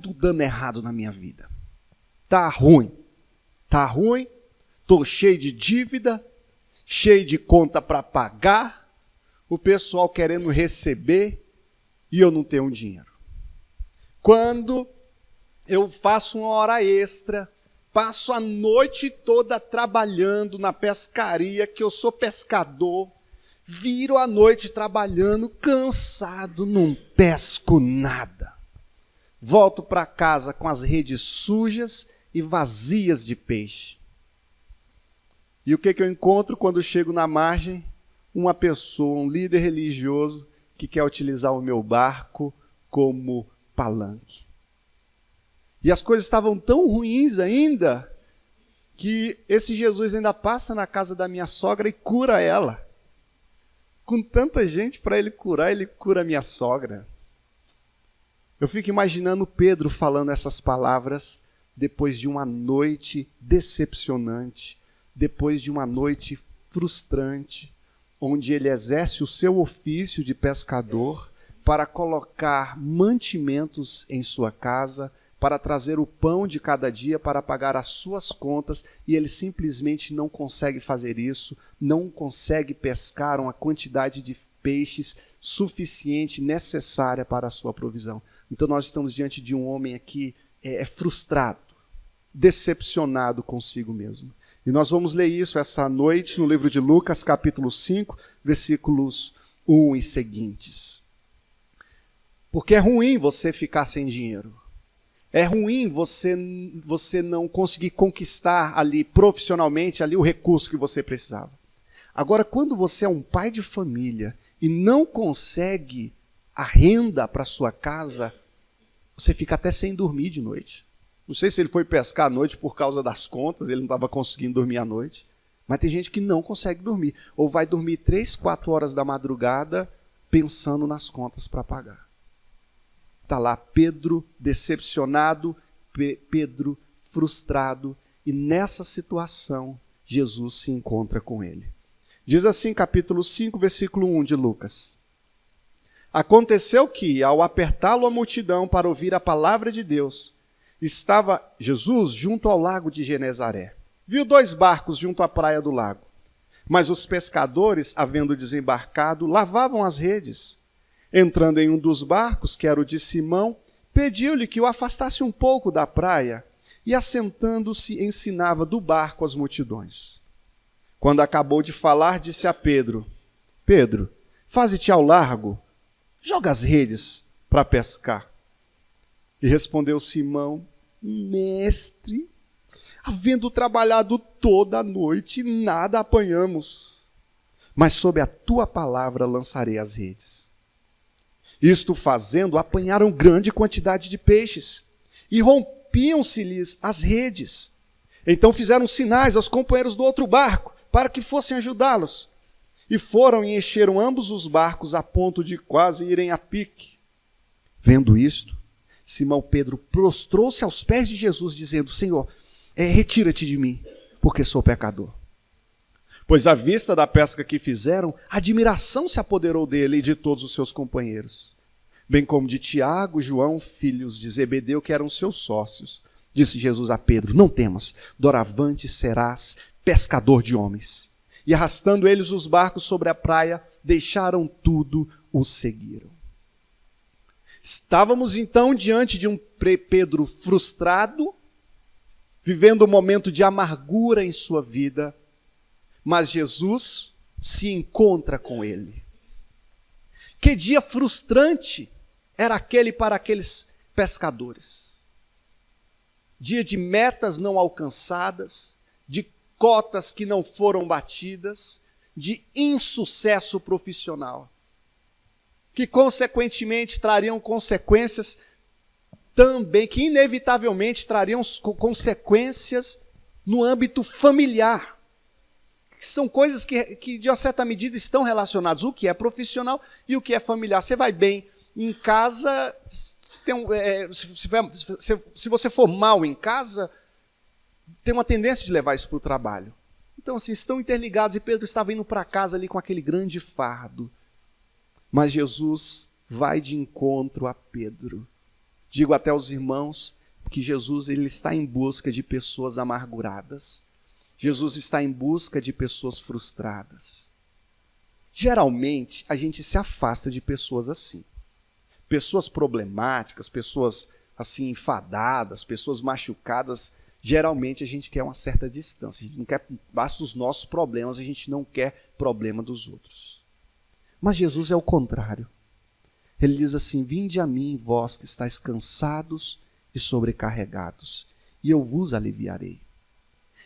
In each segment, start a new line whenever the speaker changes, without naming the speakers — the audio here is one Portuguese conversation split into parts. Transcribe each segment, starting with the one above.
tudo dando errado na minha vida. Tá ruim. Estou cheio de dívida, cheio de conta para pagar, o pessoal querendo receber e eu não tenho dinheiro. Quando eu faço uma hora extra, passo a noite toda trabalhando na pescaria, que eu sou pescador, viro a noite trabalhando, cansado, não pesco nada. Volto para casa com as redes sujas e vazias de peixe. E o que eu encontro quando chego na margem? Uma pessoa, um líder religioso, que quer utilizar o meu barco como palanque. E as coisas estavam tão ruins ainda, que esse Jesus ainda passa na casa da minha sogra e cura ela. Com tanta gente para ele cura a minha sogra. Eu fico imaginando Pedro falando essas palavras depois de uma noite decepcionante, depois de uma noite frustrante, onde ele exerce o seu ofício de pescador para colocar mantimentos em sua casa, para trazer o pão de cada dia, para pagar as suas contas, e ele simplesmente não consegue fazer isso, não consegue pescar uma quantidade de peixes suficiente, necessária para a sua provisão. Então nós estamos diante de um homem aqui frustrado, decepcionado consigo mesmo. E nós vamos ler isso essa noite no livro de Lucas, capítulo 5, versículos 1 e seguintes. Porque é ruim você ficar sem dinheiro. É ruim você não conseguir conquistar ali profissionalmente ali o recurso que você precisava. Agora, quando você é um pai de família e não consegue a renda para sua casa, você fica até sem dormir de noite. Não sei se ele foi pescar à noite por causa das contas, ele não estava conseguindo dormir à noite, mas tem gente que não consegue dormir, ou vai dormir 3, 4 horas da madrugada pensando nas contas para pagar. Está lá Pedro decepcionado, Pedro frustrado, e nessa situação Jesus se encontra com ele. Diz assim, capítulo 5, versículo 1 de Lucas. Aconteceu que, ao apertá-lo a multidão para ouvir a palavra de Deus, estava Jesus junto ao lago de Genezaré. Viu 2 barcos junto à praia do lago. Mas os pescadores, havendo desembarcado, lavavam as redes. Entrando em um dos barcos, que era o de Simão, pediu-lhe que o afastasse um pouco da praia, e assentando-se ensinava do barco as multidões. Quando acabou de falar, disse a Pedro: Pedro, faze-te ao largo, joga as redes para pescar. E respondeu Simão: Mestre, havendo trabalhado toda a noite, nada apanhamos, mas sob a tua palavra lançarei as redes. Isto fazendo, apanharam grande quantidade de peixes, e rompiam-se-lhes as redes. Então fizeram sinais aos companheiros do outro barco, para que fossem ajudá-los. E foram e encheram ambos os barcos, a ponto de quase irem a pique. Vendo isto, Simão Pedro prostrou-se aos pés de Jesus, dizendo: Senhor, retira-te de mim, porque sou pecador. Pois à vista da pesca que fizeram, admiração se apoderou dele e de todos os seus companheiros. Bem como de Tiago, João, filhos de Zebedeu, que eram seus sócios. Disse Jesus a Pedro: Não temas, doravante serás pescador de homens. E arrastando eles os barcos sobre a praia, deixaram tudo, os seguiram. Estávamos então diante de um Pedro frustrado, vivendo um momento de amargura em sua vida, mas Jesus se encontra com ele. Que dia frustrante era aquele para aqueles pescadores. Dia de metas não alcançadas, de cotas que não foram batidas, de insucesso profissional, que consequentemente trariam consequências também, que inevitavelmente trariam consequências no âmbito familiar. São coisas que, de uma certa medida, estão relacionadas. O que é profissional e o que é familiar. Você vai bem em casa, se você for mal em casa, tem uma tendência de levar isso para o trabalho. Então, assim, estão interligados, e Pedro estava indo para casa ali com aquele grande fardo. Mas Jesus vai de encontro a Pedro. Digo até aos irmãos que Jesus ele está em busca de pessoas amarguradas. Jesus está em busca de pessoas frustradas. Geralmente, a gente se afasta de pessoas assim. Pessoas problemáticas, pessoas assim enfadadas, pessoas machucadas, geralmente a gente quer uma certa distância. A gente não quer, basta os nossos problemas, a gente não quer problema dos outros. Mas Jesus é o contrário. Ele diz assim: vinde a mim, vós que estáis cansados e sobrecarregados, e eu vos aliviarei.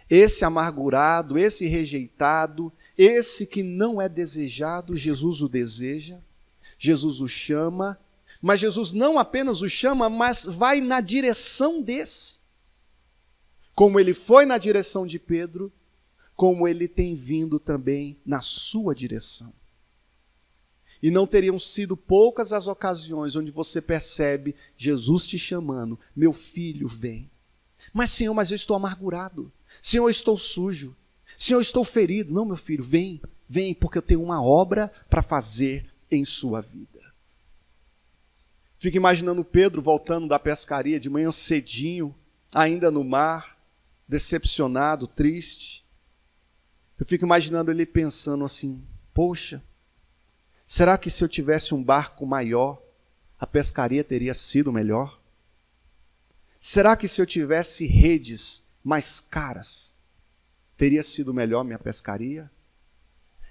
Esse amargurado, esse rejeitado, esse que não é desejado, Jesus o deseja, Jesus o chama, mas Jesus não apenas o chama, mas vai na direção desse. Como ele foi na direção de Pedro, como ele tem vindo também na sua direção. E não teriam sido poucas as ocasiões onde você percebe Jesus te chamando: meu filho, vem. Mas Senhor, mas eu estou amargurado. Senhor, eu estou sujo. Senhor, eu estou ferido. Não, meu filho, vem, vem, porque eu tenho uma obra para fazer em sua vida. Fico imaginando Pedro voltando da pescaria de manhã cedinho, ainda no mar, decepcionado, triste. Eu fico imaginando ele pensando assim: poxa, será que se eu tivesse um barco maior, a pescaria teria sido melhor? Será que se eu tivesse redes mais caras, teria sido melhor minha pescaria?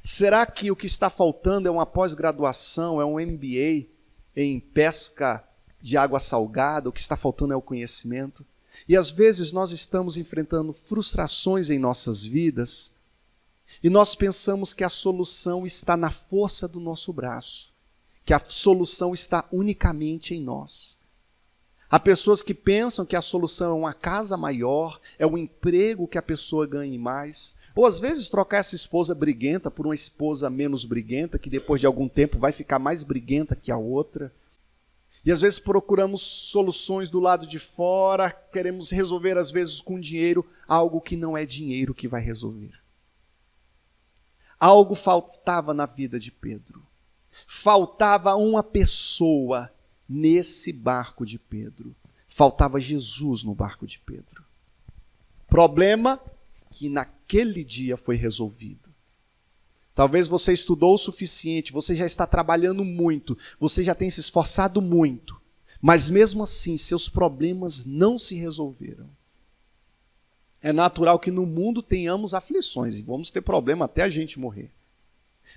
Será que o que está faltando é uma pós-graduação, é um MBA em pesca de água salgada? O que está faltando é o conhecimento? E às vezes nós estamos enfrentando frustrações em nossas vidas, e nós pensamos que a solução está na força do nosso braço, que a solução está unicamente em nós. Há pessoas que pensam que a solução é uma casa maior, é um emprego que a pessoa ganhe mais, ou às vezes trocar essa esposa briguenta por uma esposa menos briguenta, que depois de algum tempo vai ficar mais briguenta que a outra. E às vezes procuramos soluções do lado de fora, queremos resolver às vezes com dinheiro, algo que não é dinheiro que vai resolver. Algo faltava na vida de Pedro. Faltava uma pessoa nesse barco de Pedro. Faltava Jesus no barco de Pedro. Problema que naquele dia foi resolvido. Talvez você estudou o suficiente, você já está trabalhando muito, você já tem se esforçado muito, mas mesmo assim seus problemas não se resolveram. É natural que no mundo tenhamos aflições e vamos ter problema até a gente morrer.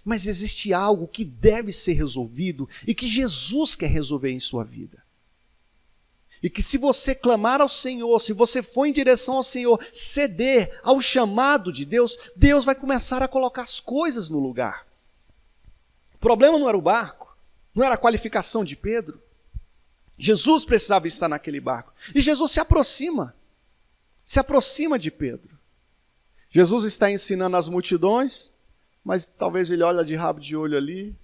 Mas existe algo que deve ser resolvido e que Jesus quer resolver em sua vida. E que se você clamar ao Senhor, se você for em direção ao Senhor, ceder ao chamado de Deus, Deus vai começar a colocar as coisas no lugar. O problema não era o barco, não era a qualificação de Pedro. Jesus precisava estar naquele barco. E Jesus se aproxima de Pedro. Jesus está ensinando as multidões, mas talvez ele olha de rabo de olho ali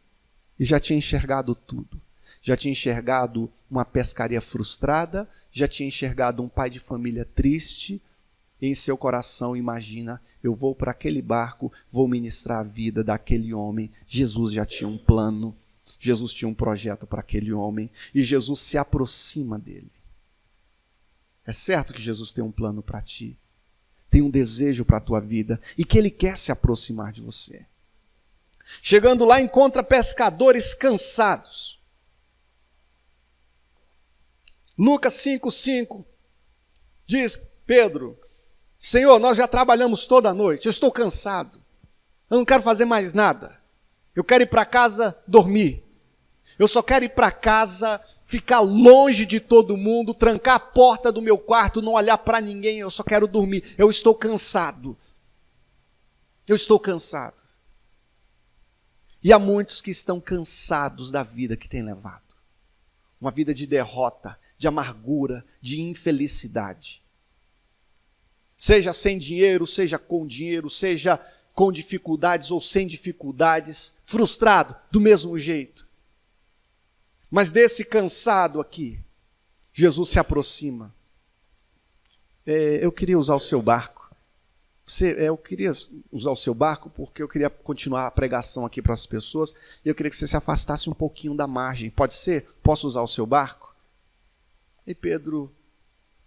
e já tinha enxergado tudo. Já tinha enxergado uma pescaria frustrada, já tinha enxergado um pai de família triste, e em seu coração imagina: eu vou para aquele barco, vou ministrar a vida daquele homem. Jesus já tinha um plano, Jesus tinha um projeto para aquele homem, e Jesus se aproxima dele. É certo que Jesus tem um plano para ti, tem um desejo para a tua vida, e que ele quer se aproximar de você. Chegando lá, encontra pescadores cansados. Lucas 5,5 diz: Pedro, Senhor, nós já trabalhamos toda a noite, eu estou cansado, eu não quero fazer mais nada, eu quero ir para casa dormir, eu só quero ir para casa, ficar longe de todo mundo, trancar a porta do meu quarto, não olhar para ninguém, eu só quero dormir, eu estou cansado. Eu estou cansado. E há muitos que estão cansados da vida que têm levado. Uma vida de derrota, de amargura, de infelicidade. Seja sem dinheiro, seja com dificuldades ou sem dificuldades, frustrado do mesmo jeito. Mas desse cansado aqui, Jesus se aproxima. Eu queria usar o seu barco. Eu queria usar o seu barco porque eu queria continuar a pregação aqui para as pessoas e eu queria que você se afastasse um pouquinho da margem. Pode ser? Posso usar o seu barco? E Pedro,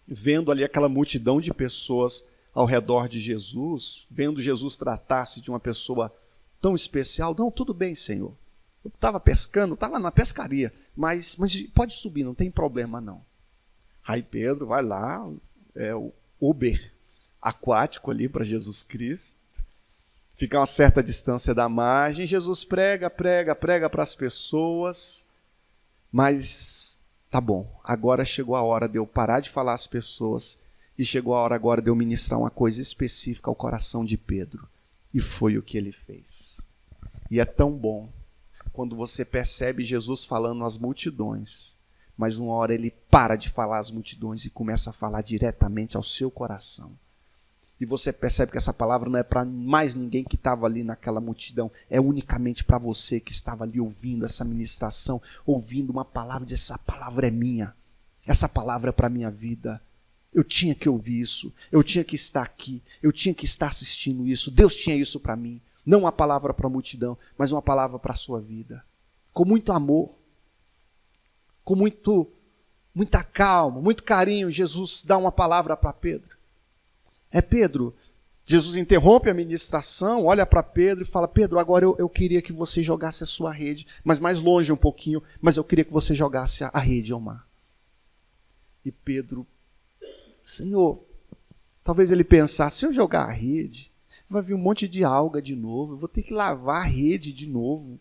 vendo ali aquela multidão de pessoas ao redor de Jesus, vendo Jesus tratar-se de uma pessoa tão especial, não, tudo bem, Senhor. Eu estava pescando, estava na pescaria, mas pode subir, não tem problema não. Aí Pedro vai lá, o Uber aquático ali para Jesus Cristo, fica a uma certa distância da margem, Jesus prega para as pessoas, mas tá bom, agora chegou a hora de eu parar de falar às pessoas e chegou a hora agora de eu ministrar uma coisa específica ao coração de Pedro. E foi o que ele fez. E é tão bom quando você percebe Jesus falando às multidões, mas uma hora ele para de falar às multidões e começa a falar diretamente ao seu coração. E você percebe que essa palavra não é para mais ninguém que estava ali naquela multidão, é unicamente para você que estava ali ouvindo essa ministração, ouvindo uma palavra, diz, essa palavra é minha, essa palavra é para a minha vida. Eu tinha que ouvir isso, eu tinha que estar aqui, eu tinha que estar assistindo isso, Deus tinha isso para mim. Não uma palavra para a multidão, mas uma palavra para a sua vida. Com muito amor, com muita calma, muito carinho, Jesus dá uma palavra para Pedro. Pedro, Jesus interrompe a ministração, olha para Pedro e fala, Pedro, agora eu queria que você jogasse a sua rede, mas mais longe um pouquinho, mas eu queria que você jogasse a rede ao mar. E Pedro, Senhor, talvez ele pensasse, se eu jogar a rede, vai vir um monte de alga de novo, eu vou ter que lavar a rede de novo,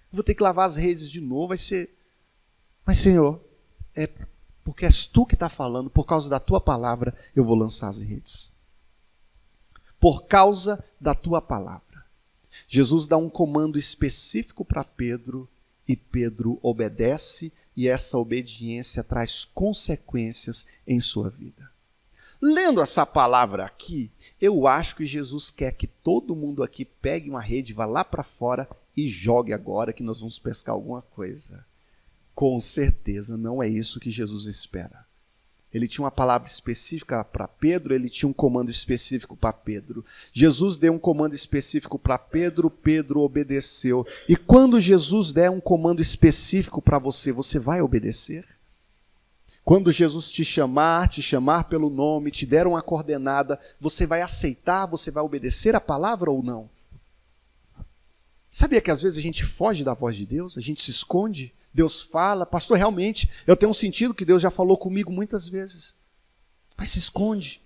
vou ter que lavar as redes de novo, vai ser... Mas Senhor, porque és tu que está falando, por causa da tua palavra, eu vou lançar as redes. Por causa da tua palavra. Jesus dá um comando específico para Pedro, e Pedro obedece, e essa obediência traz consequências em sua vida. Lendo essa palavra aqui, eu acho que Jesus quer que todo mundo aqui pegue uma rede, vá lá para fora e jogue agora que nós vamos pescar alguma coisa. Com certeza não é isso que Jesus espera. Ele tinha uma palavra específica para Pedro, ele tinha um comando específico para Pedro. Jesus deu um comando específico para Pedro, Pedro obedeceu. E quando Jesus der um comando específico para você, você vai obedecer? Quando Jesus te chamar pelo nome, te der uma coordenada, você vai aceitar, você vai obedecer a palavra ou não? Sabia que às vezes a gente foge da voz de Deus, a gente se esconde? Deus fala, pastor, realmente, eu tenho um sentido que Deus já falou comigo muitas vezes, mas se esconde.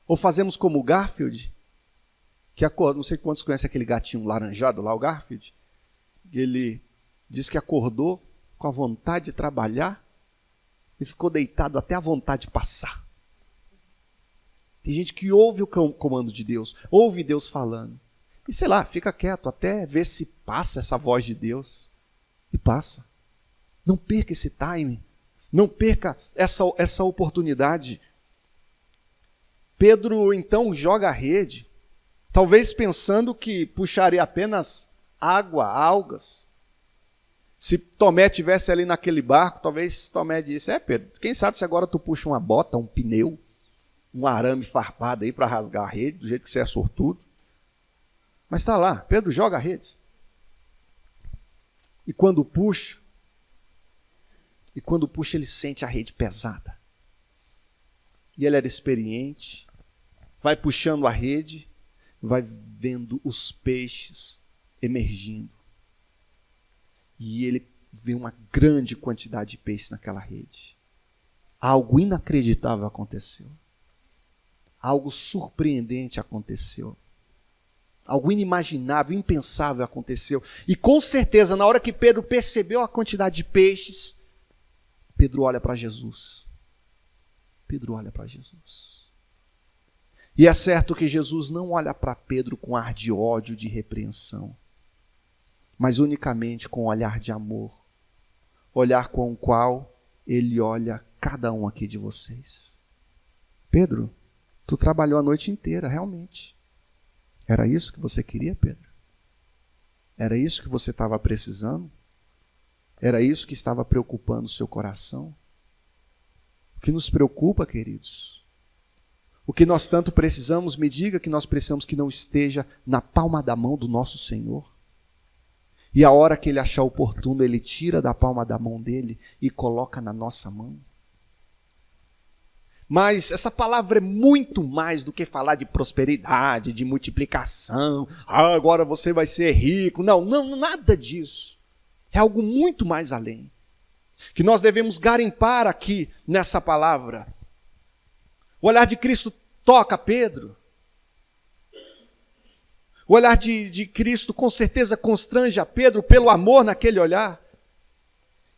Ou fazemos como o Garfield, que acordou, não sei quantos conhecem aquele gatinho laranjado lá, o Garfield, ele diz que acordou com a vontade de trabalhar e ficou deitado até a vontade de passar. Tem gente que ouve o comando de Deus, ouve Deus falando, e sei lá, fica quieto até ver se passa essa voz de Deus. E passa. Não perca esse time. Não perca essa oportunidade. Pedro então joga a rede, talvez pensando que puxaria apenas água, algas. Se Tomé tivesse ali naquele barco, talvez Tomé disse, Pedro, quem sabe se agora tu puxa uma bota, um pneu, um arame farpado aí para rasgar a rede, do jeito que você é sortudo. Mas está lá, Pedro joga a rede. E quando puxa, ele sente a rede pesada. E ele era experiente, vai puxando a rede, vai vendo os peixes emergindo. E ele vê uma grande quantidade de peixes naquela rede. Algo inacreditável aconteceu. Algo surpreendente aconteceu. Algo inimaginável, impensável aconteceu. E com certeza, na hora que Pedro percebeu a quantidade de peixes, Pedro olha para Jesus. Pedro olha para Jesus. E é certo que Jesus não olha para Pedro com ar de ódio, de repreensão, mas unicamente com um olhar de amor. Olhar com o qual ele olha cada um aqui de vocês. Pedro, tu trabalhou a noite inteira, realmente. Era isso que você queria, Pedro? Era isso que você estava precisando? Era isso que estava preocupando o seu coração? O que nos preocupa, queridos? O que nós tanto precisamos, me diga que nós precisamos que não esteja na palma da mão do nosso Senhor. E a hora que ele achar oportuno, ele tira da palma da mão dele e coloca na nossa mão. Mas essa palavra é muito mais do que falar de prosperidade, de multiplicação. Agora você vai ser rico. Não, nada disso. É algo muito mais além. Que nós devemos garimpar aqui nessa palavra. O olhar de Cristo toca Pedro. O olhar de Cristo com certeza constrange a Pedro pelo amor naquele olhar.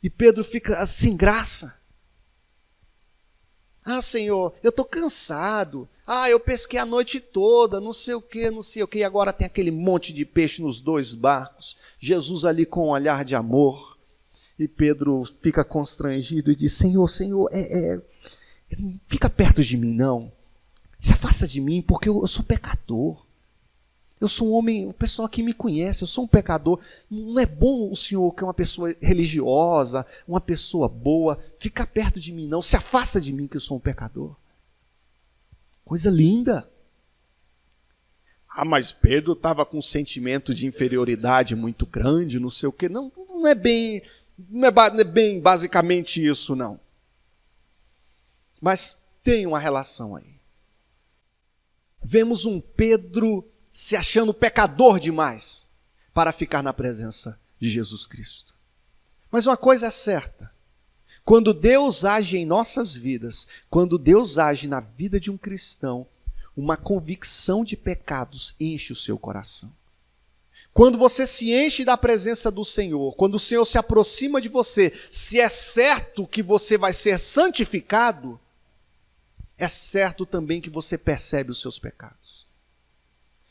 E Pedro fica sem graça. Senhor, eu estou cansado. Eu pesquei a noite toda, não sei o que. E agora tem aquele monte de peixe nos 2 barcos. Jesus ali com um olhar de amor. E Pedro fica constrangido e diz, Senhor, fica perto de mim não. Se afasta de mim porque eu sou pecador. Eu sou um homem, o pessoal aqui me conhece, eu sou um pecador. Não é bom o Senhor, que é uma pessoa religiosa, uma pessoa boa, ficar perto de mim não. Se afasta de mim que eu sou um pecador. Coisa linda. Mas Pedro estava com um sentimento de inferioridade muito grande, não sei o quê. Não é bem basicamente isso, não. Mas tem uma relação aí. Vemos um Pedro se achando pecador demais para ficar na presença de Jesus Cristo. Mas uma coisa é certa, quando Deus age em nossas vidas, quando Deus age na vida de um cristão, uma convicção de pecados enche o seu coração. Quando você se enche da presença do Senhor, quando o Senhor se aproxima de você, se é certo que você vai ser santificado, é certo também que você percebe os seus pecados.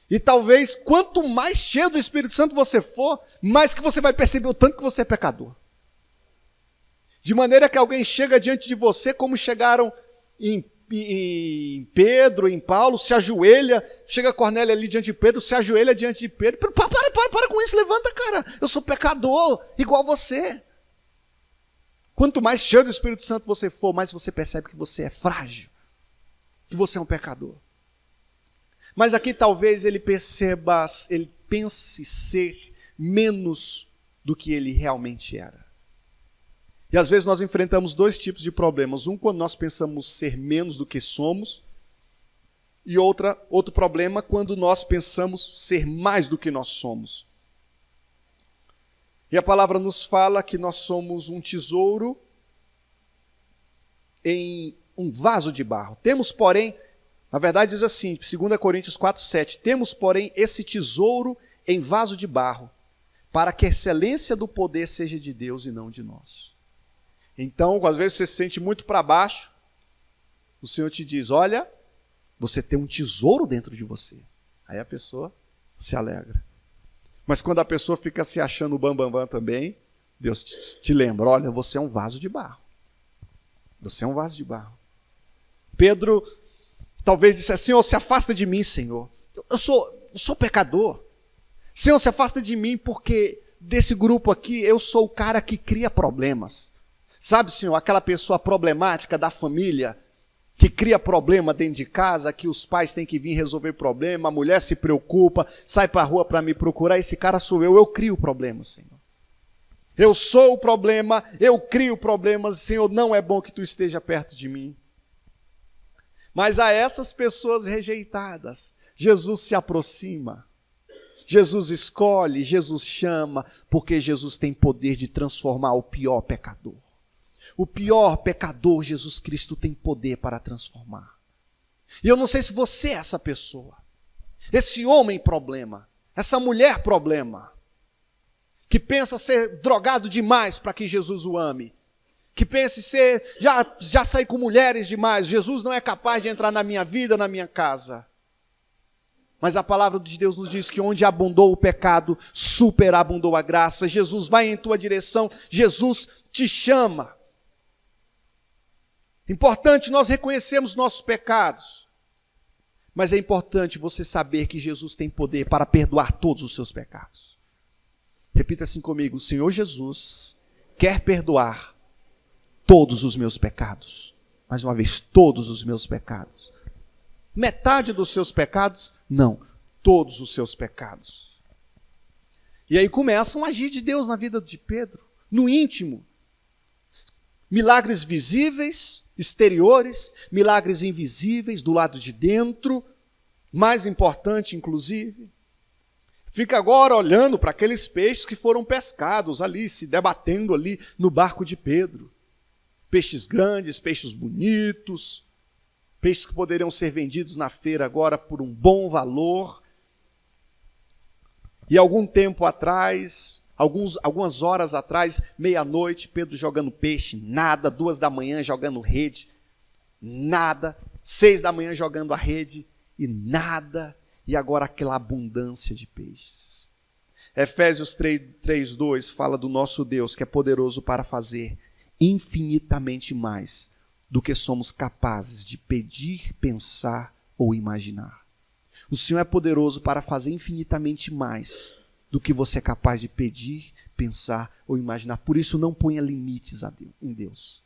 E talvez, quanto mais cheio do Espírito Santo você for, mais que você vai perceber o tanto que você é pecador. De maneira que alguém chega diante de você, como chegaram em Pedro, em Paulo, se ajoelha, chega Cornélio ali diante de Pedro, se ajoelha diante de Pedro. Para com isso, levanta, cara. Eu sou pecador, igual você. Quanto mais cheio do Espírito Santo você for, mais você percebe que você é frágil, que você é um pecador. Mas aqui talvez ele pense ser menos do que ele realmente era. E às vezes nós enfrentamos 2 tipos de problemas. Um, quando nós pensamos ser menos do que somos. E outro problema, quando nós pensamos ser mais do que nós somos. E a palavra nos fala que nós somos um tesouro em um vaso de barro. Temos, porém, na verdade diz assim, 2 Coríntios 4:7, temos, porém, esse tesouro em vaso de barro, para que a excelência do poder seja de Deus e não de nós. Então, às vezes você se sente muito para baixo, o Senhor te diz, olha, você tem um tesouro dentro de você. Aí a pessoa se alegra. Mas quando a pessoa fica se achando bam também, Deus te lembra, olha, você é um vaso de barro. Você é um vaso de barro. Pedro talvez disse, Senhor, se afasta de mim, Senhor. Eu sou pecador. Senhor, se afasta de mim porque desse grupo aqui eu sou o cara que cria problemas. Sabe, Senhor, aquela pessoa problemática da família, que cria problema dentro de casa, que os pais têm que vir resolver problema, a mulher se preocupa, sai para a rua para me procurar, esse cara sou eu crio problemas, Senhor. Eu sou o problema, eu crio problemas, Senhor, não é bom que tu esteja perto de mim. Mas a essas pessoas rejeitadas, Jesus se aproxima, Jesus escolhe, Jesus chama, porque Jesus tem poder de transformar o pior pecador. O pior pecador, Jesus Cristo tem poder para transformar. E eu não sei se você é essa pessoa, esse homem problema, essa mulher problema, que pensa ser drogado demais para que Jesus o ame, que pensa ser, já saí com mulheres demais, Jesus não é capaz de entrar na minha vida, na minha casa. Mas a palavra de Deus nos diz que onde abundou o pecado, superabundou a graça. Jesus vai em tua direção, Jesus te chama. Importante nós reconhecermos nossos pecados, mas é importante você saber que Jesus tem poder para perdoar todos os seus pecados. Repita assim comigo, o Senhor Jesus quer perdoar todos os meus pecados. Mais uma vez, todos os meus pecados. Metade dos seus pecados? Não, todos os seus pecados. E aí começam a agir de Deus na vida de Pedro, no íntimo. Milagres visíveis, exteriores, milagres invisíveis do lado de dentro, mais importante inclusive. Fica agora olhando para aqueles peixes que foram pescados ali, se debatendo ali no barco de Pedro. Peixes grandes, peixes bonitos, peixes que poderiam ser vendidos na feira agora por um bom valor. E algum tempo atrás, algumas horas atrás, meia-noite, Pedro jogando peixe, nada. 2 da manhã jogando rede, nada. 6 da manhã jogando a rede e nada. E agora aquela abundância de peixes. Efésios 3:2 fala do nosso Deus, que é poderoso para fazer infinitamente mais do que somos capazes de pedir, pensar ou imaginar. O Senhor é poderoso para fazer infinitamente mais do que você é capaz de pedir, pensar ou imaginar. Por isso, não ponha limites em Deus.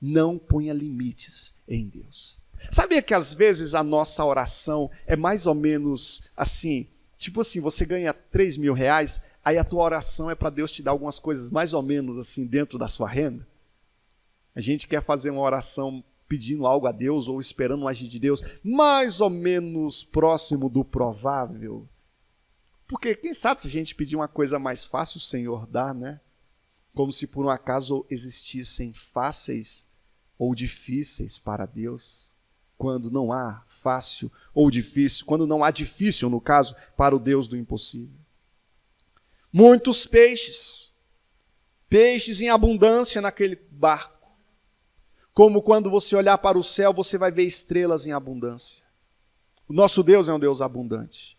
Não ponha limites em Deus. Sabia que às vezes a nossa oração é mais ou menos assim, tipo assim, você ganha 3 mil reais, aí a tua oração é para Deus te dar algumas coisas mais ou menos assim dentro da sua renda? A gente quer fazer uma oração pedindo algo a Deus ou esperando um agir de Deus mais ou menos próximo do provável. Porque quem sabe se a gente pedir uma coisa mais fácil, o Senhor dá, né? Como se por um acaso existissem fáceis ou difíceis para Deus. Quando não há fácil ou difícil, quando não há difícil, no caso, para o Deus do impossível. Muitos peixes em abundância naquele barco. Como quando você olhar para o céu, você vai ver estrelas em abundância. O nosso Deus é um Deus abundante.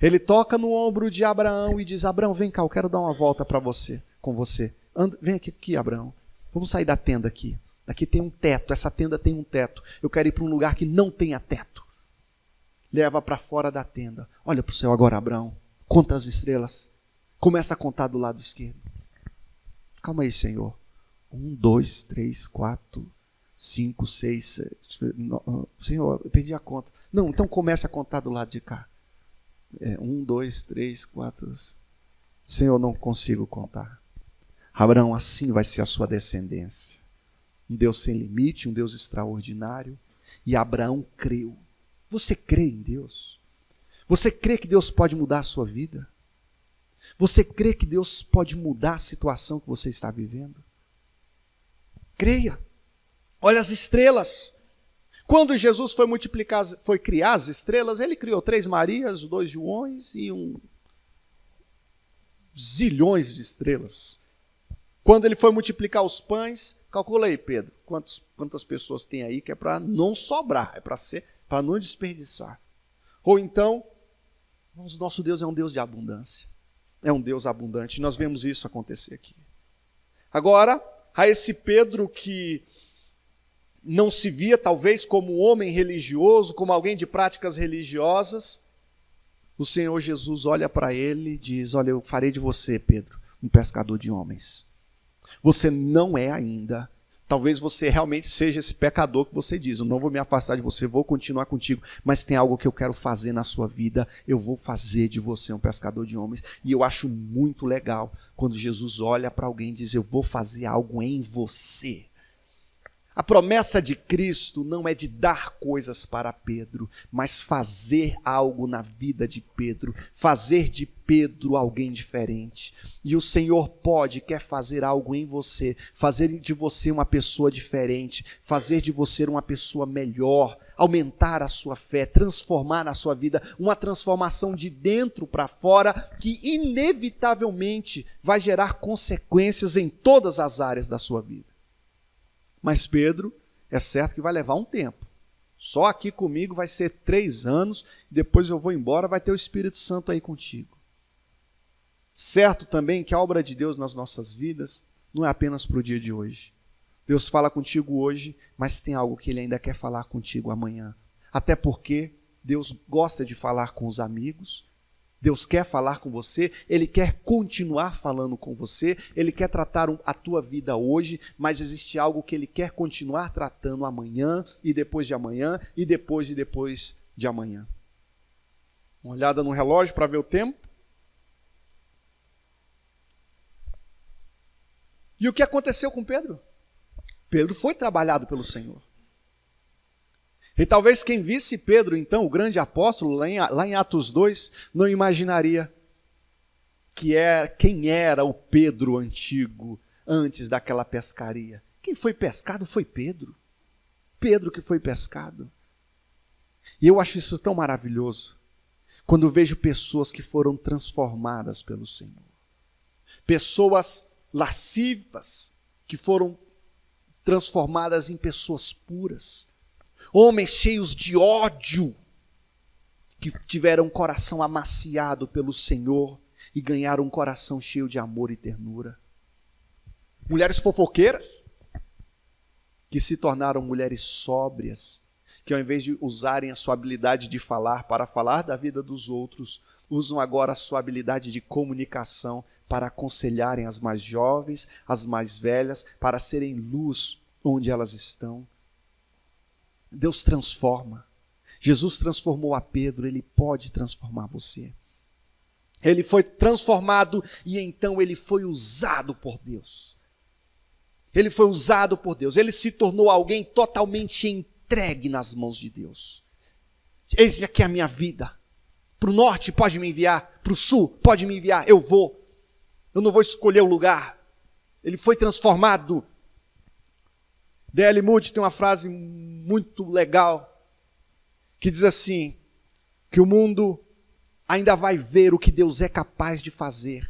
Ele toca no ombro de Abraão e diz: Abraão, vem cá, eu quero dar uma volta com você. Vem aqui, Abraão. Vamos sair da tenda aqui. Aqui tem um teto, essa tenda tem um teto. Eu quero ir para um lugar que não tenha teto. Leva para fora da tenda. Olha para o céu agora, Abraão. Conta as estrelas. Começa a contar do lado esquerdo. Calma aí, Senhor. 1, 2, 3, 4, 5, 6, 7. Senhor, eu perdi a conta. Não, então comece a contar do lado de cá. 1, 2, 3, 4. Senhor, não consigo contar. Abraão, assim vai ser a sua descendência. Um Deus sem limite, um Deus extraordinário. E Abraão creu. Você crê em Deus? Você crê que Deus pode mudar a sua vida? Você crê que Deus pode mudar a situação que você está vivendo? Creia. Olha as estrelas. Quando Jesus foi criar as estrelas, ele criou 3 Marias, 2 Joões e zilhões de estrelas. Quando ele foi multiplicar os pães, calcula aí, Pedro, quantas pessoas tem aí, que é para não sobrar, é para não desperdiçar. Ou então, o nosso Deus é um Deus de abundância. É um Deus abundante. Nós vemos isso acontecer aqui. Agora, a esse Pedro que não se via talvez como um homem religioso, como alguém de práticas religiosas, o Senhor Jesus olha para ele e diz: olha, eu farei de você, Pedro, um pescador de homens. Você não é ainda, talvez você realmente seja esse pecador que você diz: eu não vou me afastar de você, vou continuar contigo, mas tem algo que eu quero fazer na sua vida, eu vou fazer de você um pescador de homens. E eu acho muito legal quando Jesus olha para alguém e diz: eu vou fazer algo em você. A promessa de Cristo não é de dar coisas para Pedro, mas fazer algo na vida de Pedro, fazer de Pedro alguém diferente. E o Senhor quer fazer algo em você, fazer de você uma pessoa diferente, fazer de você uma pessoa melhor, aumentar a sua fé, transformar a sua vida, uma transformação de dentro para fora que inevitavelmente vai gerar consequências em todas as áreas da sua vida. Mas Pedro, é certo que vai levar um tempo. Só aqui comigo vai ser 3 anos, depois eu vou embora, vai ter o Espírito Santo aí contigo. Certo também que a obra de Deus nas nossas vidas não é apenas para o dia de hoje. Deus fala contigo hoje, mas tem algo que Ele ainda quer falar contigo amanhã. Até porque Deus gosta de falar com os amigos, Deus quer falar com você, Ele quer continuar falando com você, Ele quer tratar a tua vida hoje, mas existe algo que Ele quer continuar tratando amanhã, e depois de amanhã, e depois de amanhã. Uma olhada no relógio para ver o tempo. E o que aconteceu com Pedro? Pedro foi trabalhado pelo Senhor. E talvez quem visse Pedro, então, o grande apóstolo, lá em Atos 2, não imaginaria quem era o Pedro antigo, antes daquela pescaria. Quem foi pescado foi Pedro. Pedro que foi pescado. E eu acho isso tão maravilhoso, quando vejo pessoas que foram transformadas pelo Senhor. Pessoas lascivas, que foram transformadas em pessoas puras. Homens cheios de ódio, que tiveram um coração amaciado pelo Senhor e ganharam um coração cheio de amor e ternura. Mulheres fofoqueiras, que se tornaram mulheres sóbrias, que ao invés de usarem a sua habilidade de falar para falar da vida dos outros, usam agora a sua habilidade de comunicação para aconselharem as mais jovens, as mais velhas, para serem luz onde elas estão. Deus transforma. Jesus transformou a Pedro, Ele pode transformar você. Ele foi transformado e então ele foi usado por Deus. Ele foi usado por Deus. Ele se tornou alguém totalmente entregue nas mãos de Deus. Eis-me aqui a minha vida. Para o norte pode me enviar, para o sul pode me enviar, eu vou. Eu não vou escolher o lugar. Ele foi transformado. D.L. Moody tem uma frase muito legal, que diz assim, que o mundo ainda vai ver o que Deus é capaz de fazer,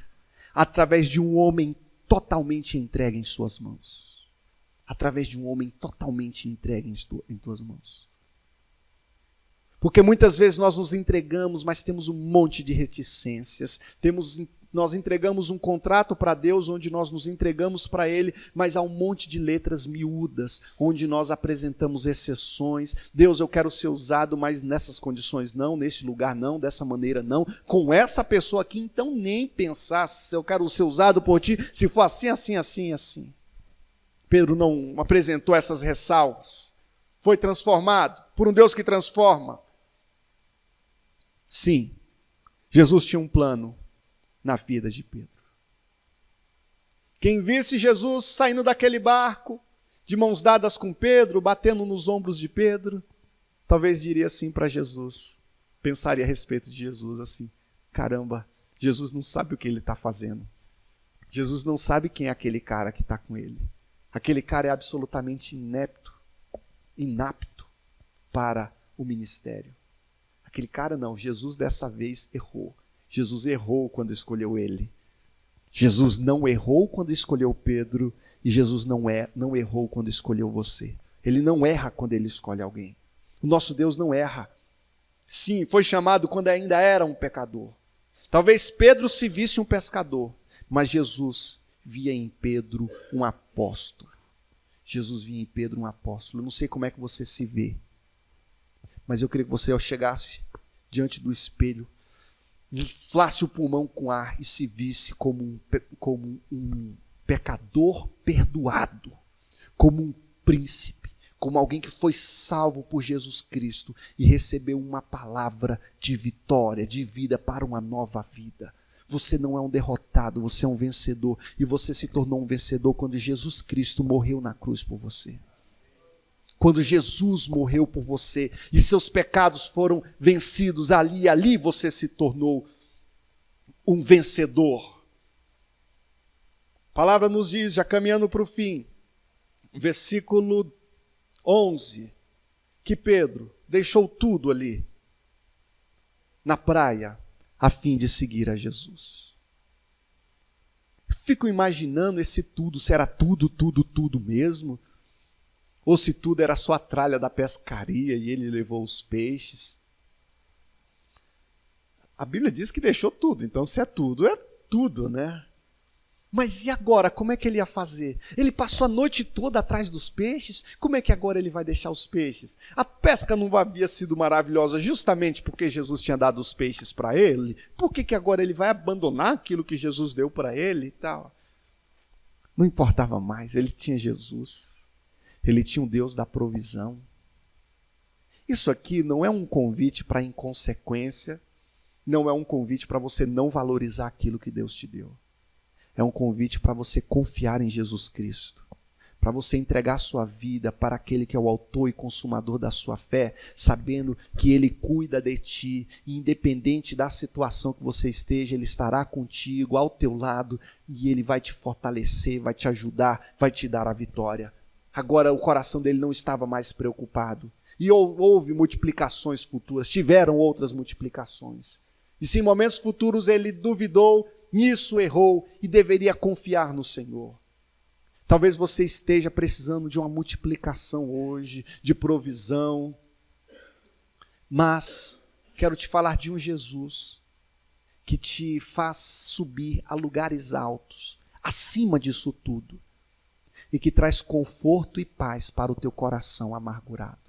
através de um homem totalmente entregue em suas mãos. Através de um homem totalmente entregue em tuas mãos. Porque muitas vezes nós nos entregamos, mas temos um monte de reticências. Nós entregamos um contrato para Deus, onde nós nos entregamos para Ele, mas há um monte de letras miúdas, onde nós apresentamos exceções. Deus, eu quero ser usado, mas nessas condições não, nesse lugar não, dessa maneira não, com essa pessoa aqui, então nem pensar se eu quero ser usado por Ti, se for assim, assim, assim, assim. Pedro não apresentou essas ressalvas. Foi transformado por um Deus que transforma. Sim, Jesus tinha um plano na vida de Pedro. Quem visse Jesus saindo daquele barco, de mãos dadas com Pedro, batendo nos ombros de Pedro, talvez diria assim para Jesus, pensaria a respeito de Jesus assim, caramba, Jesus não sabe o que ele está fazendo. Jesus não sabe quem é aquele cara que está com ele. Aquele cara é absolutamente inapto para o ministério. Aquele cara não, Jesus dessa vez errou. Jesus errou quando escolheu ele. Jesus não errou quando escolheu Pedro e Jesus não errou quando escolheu você. Ele não erra quando ele escolhe alguém. O nosso Deus não erra. Sim, foi chamado quando ainda era um pecador. Talvez Pedro se visse um pescador, mas Jesus via em Pedro um apóstolo. Jesus via em Pedro um apóstolo. Eu não sei como é que você se vê, mas eu queria que você chegasse diante do espelho, inflasse o pulmão com ar e se visse como um pecador perdoado, como um príncipe, como alguém que foi salvo por Jesus Cristo e recebeu uma palavra de vitória, de vida para uma nova vida. Você não é um derrotado, você é um vencedor. E você se tornou um vencedor quando Jesus Cristo morreu na cruz por você. Quando Jesus morreu por você e seus pecados foram vencidos ali você se tornou um vencedor. A palavra nos diz, já caminhando para o fim, versículo 11, que Pedro deixou tudo ali, na praia, a fim de seguir a Jesus. Fico imaginando esse tudo, se era tudo mesmo, ou se tudo era só a tralha da pescaria e ele levou os peixes. A Bíblia diz que deixou tudo, então se é tudo, né? Mas e agora, como é que ele ia fazer? Ele passou a noite toda atrás dos peixes, como é que agora ele vai deixar os peixes? A pesca não havia sido maravilhosa justamente porque Jesus tinha dado os peixes para ele? Por que agora ele vai abandonar aquilo que Jesus deu para ele e tal? Não importava mais, ele tinha Jesus, ele tinha um Deus da provisão. Isso aqui não é um convite para inconsequência, não é um convite para você não valorizar aquilo que Deus te deu. é um convite para você confiar em Jesus Cristo, para você entregar sua vida para aquele que é o autor e consumador da sua fé, sabendo que Ele cuida de ti, e independente da situação que você esteja, Ele estará contigo, ao teu lado, e Ele vai te fortalecer, vai te ajudar, vai te dar a vitória. Agora o coração dele não estava mais preocupado, e houve multiplicações futuras, tiveram outras multiplicações, e se em momentos futuros ele duvidou, nisso errou, e deveria confiar no Senhor. Talvez você esteja precisando de uma multiplicação hoje, de provisão. Mas quero te falar de um Jesus que te faz subir a lugares altos, acima disso tudo, e que traz conforto e paz para o teu coração amargurado.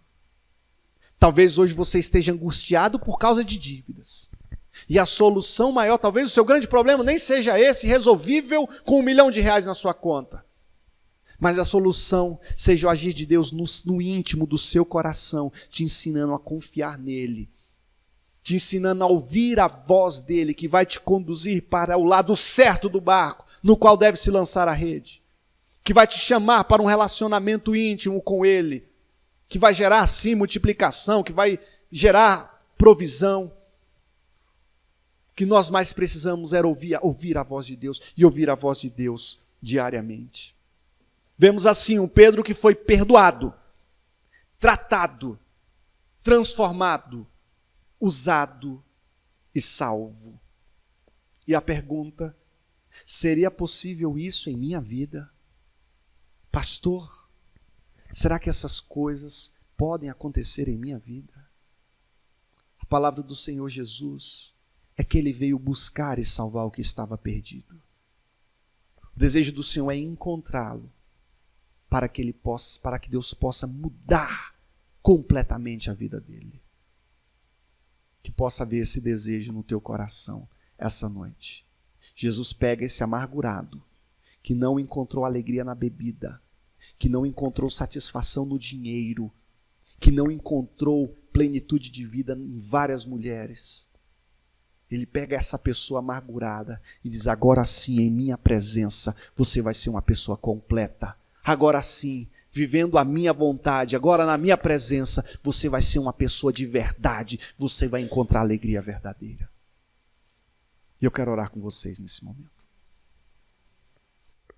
Talvez hoje você esteja angustiado por causa de dívidas. E a solução maior, talvez o seu grande problema nem seja esse, resolvível com R$1 milhão na sua conta. Mas a solução seja o agir de Deus no íntimo do seu coração, te ensinando a confiar nele, te ensinando a ouvir a voz dele, que vai te conduzir para o lado certo do barco, no qual deve se lançar a rede, que vai te chamar para um relacionamento íntimo com ele, que vai gerar sim multiplicação, que vai gerar provisão. O que nós mais precisamos era ouvir a voz de Deus, e ouvir a voz de Deus diariamente. Vemos assim um Pedro que foi perdoado, tratado, transformado, usado e salvo. E a pergunta: seria possível isso em minha vida? Pastor, será que essas coisas podem acontecer em minha vida? A palavra do Senhor Jesus é que Ele veio buscar e salvar o que estava perdido. O desejo do Senhor é encontrá-lo, para que Deus possa mudar completamente a vida dele. Que possa haver esse desejo no teu coração essa noite. Jesus pega esse amargurado, que não encontrou alegria na bebida, que não encontrou satisfação no dinheiro, que não encontrou plenitude de vida em várias mulheres. Ele pega essa pessoa amargurada e diz: agora sim, em minha presença, você vai ser uma pessoa completa. Agora sim, vivendo a minha vontade, agora na minha presença, você vai ser uma pessoa de verdade, você vai encontrar a alegria verdadeira. E eu quero orar com vocês nesse momento.